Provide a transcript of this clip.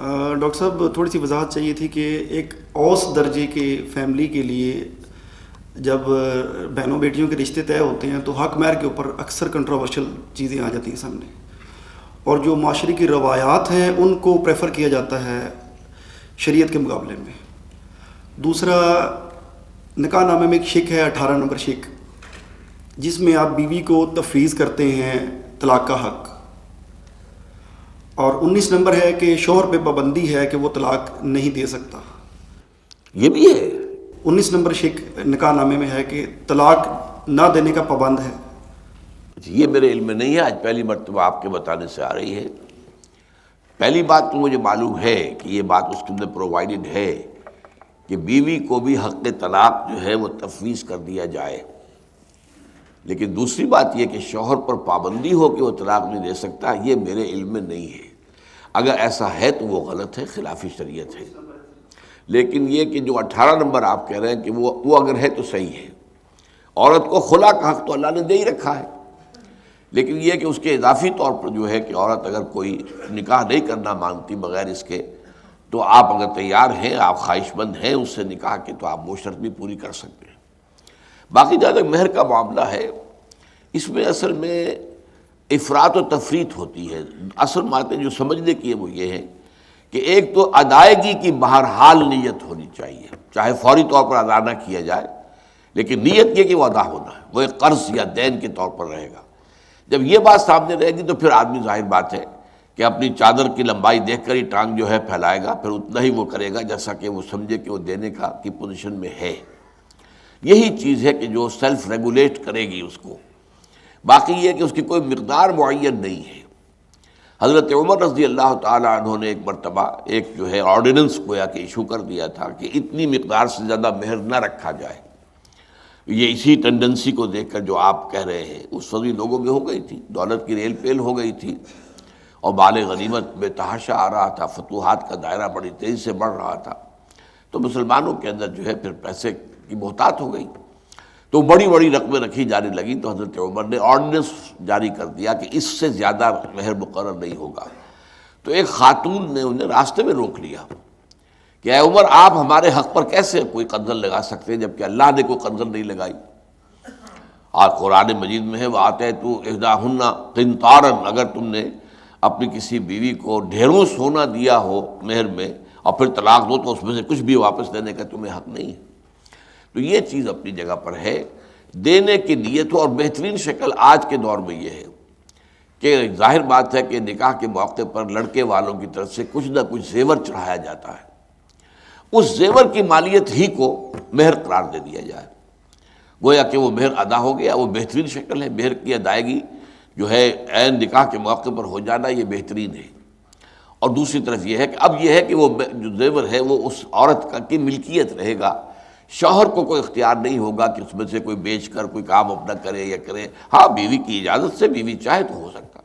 Doctor صاحب تھوڑی سی وضاحت چاہیے تھی کہ ایک اوس درجے کے فیملی کے لیے جب بہنوں بیٹیوں کے رشتے طے ہوتے ہیں تو حق مہر کے اوپر اکثر کنٹروورشل چیزیں آ جاتی ہیں سامنے، اور جو معاشرے کی روایات ہیں ان کو پریفر کیا جاتا ہے شریعت کے مقابلے میں۔ دوسرا، نکاح نامے میں ایک شک ہے 18 نمبر شک، جس میں آپ بیوی کو تفویض کرتے ہیں طلاق کا حق، اور 19 نمبر ہے کہ شوہر پہ پابندی ہے کہ وہ طلاق نہیں دے سکتا۔ یہ بھی ہے 19 نمبر شک نکاح نامے میں ہے کہ طلاق نہ دینے کا پابند ہے۔ یہ میرے علم میں نہیں ہے، آج پہلی مرتبہ آپ کے بتانے سے آ رہی ہے۔ پہلی بات تو مجھے معلوم ہے کہ یہ بات اس کے اندر پرووائڈڈ ہے کہ بیوی کو بھی حق طلاق جو ہے وہ تفویض کر دیا جائے، لیکن دوسری بات یہ کہ شوہر پر پابندی ہو کہ وہ طلاق نہیں دے سکتا، یہ میرے علم میں نہیں ہے۔ اگر ایسا ہے تو وہ غلط ہے، خلاف شریعت ہے۔ لیکن یہ کہ جو 18 نمبر آپ کہہ رہے ہیں کہ وہ اگر ہے تو صحیح ہے۔ عورت کو خلا کا حق تو اللہ نے دے ہی رکھا ہے، لیکن یہ کہ اس کے اضافی طور پر جو ہے کہ عورت اگر کوئی نکاح نہیں کرنا مانگتی بغیر اس کے، تو آپ اگر تیار ہیں، آپ خواہش مند ہیں اس سے نکاح کے، تو آپ وہ شرط بھی پوری کر سکتے ہیں۔ باقی جہاں تک مہر کا معاملہ ہے، اس میں اصل میں افراط و تفریط ہوتی ہے۔ اصل باتیں جو سمجھنے کی ہے وہ یہ ہے کہ ایک تو ادائیگی کی بہرحال نیت ہونی چاہیے، چاہے فوری طور پر ادا نہ کیا جائے، لیکن نیت یہ کہ وہ ادا ہونا ہے، وہ ایک قرض یا دین کے طور پر رہے گا۔ جب یہ بات سامنے رہے گی تو پھر آدمی ظاہر بات ہے کہ اپنی چادر کی لمبائی دیکھ کر ہی ٹانگ جو ہے پھیلائے گا، پھر اتنا ہی وہ کرے گا جیسا کہ وہ سمجھے کہ وہ دینے کی پوزیشن میں ہے۔ یہی چیز ہے کہ جو سیلف ریگولیٹ کرے گی اس کو۔ باقی یہ کہ اس کی کوئی مقدار معین نہیں ہے۔ حضرت عمر رضی اللہ تعالی عنہ نے ایک مرتبہ ایک جو ہے آرڈیننس گویا کہ ایشو کر دیا تھا کہ اتنی مقدار سے زیادہ مہر نہ رکھا جائے۔ یہ اسی ٹینڈنسی کو دیکھ کر جو آپ کہہ رہے ہیں اس وقت لوگوں میں ہو گئی تھی، دولت کی ریل پیل ہو گئی تھی، اور مال غنیمت بے تحاشا آ رہا تھا، فتوحات کا دائرہ بڑی تیزی سے بڑھ رہا تھا، تو مسلمانوں کے اندر جو ہے پھر پیسے کی بہتات ہو گئی، تو بڑی بڑی رقمیں رکھی جانے لگی۔ تو حضرت عمر نے آرڈیننس جاری کر دیا کہ اس سے زیادہ مہر مقرر نہیں ہوگا۔ تو ایک خاتون نے انہیں راستے میں روک لیا کہ اے عمر، آپ ہمارے حق پر کیسے کوئی قنزل لگا سکتے ہیں جبکہ اللہ نے کوئی قنزل نہیں لگائی؟ اور قرآن مجید میں ہے وَآتَيْتُ إِحْدَاهُنَّ قِنطَارًا، اگر تم نے اپنی کسی بیوی کو ڈھیروں سونا دیا ہو مہر میں اور پھر طلاق دو تو اس میں سے کچھ بھی واپس دینے کا تمہیں حق نہیں ہے۔ تو یہ چیز اپنی جگہ پر ہے، دینے کی نیت ہو، اور بہترین شکل آج کے دور میں یہ ہے کہ ظاہر بات ہے کہ نکاح کے موقع پر لڑکے والوں کی طرف سے کچھ نہ کچھ زیور چڑھایا جاتا ہے، اس زیور کی مالیت ہی کو مہر قرار دے دیا جائے، گویا کہ وہ مہر ادا ہو گیا۔ وہ بہترین شکل ہے، مہر کی ادائیگی جو ہے عین نکاح کے موقع پر ہو جانا، یہ بہترین ہے۔ اور دوسری طرف یہ ہے کہ اب یہ ہے کہ وہ جو زیور ہے وہ اس عورت کی ملکیت رہے گا، شوہر کو کوئی اختیار نہیں ہوگا کہ اس میں سے کوئی بیچ کر کوئی کام اپنا کرے یا کرے۔ ہاں، بیوی کی اجازت سے بیوی چاہے تو ہو سکتا۔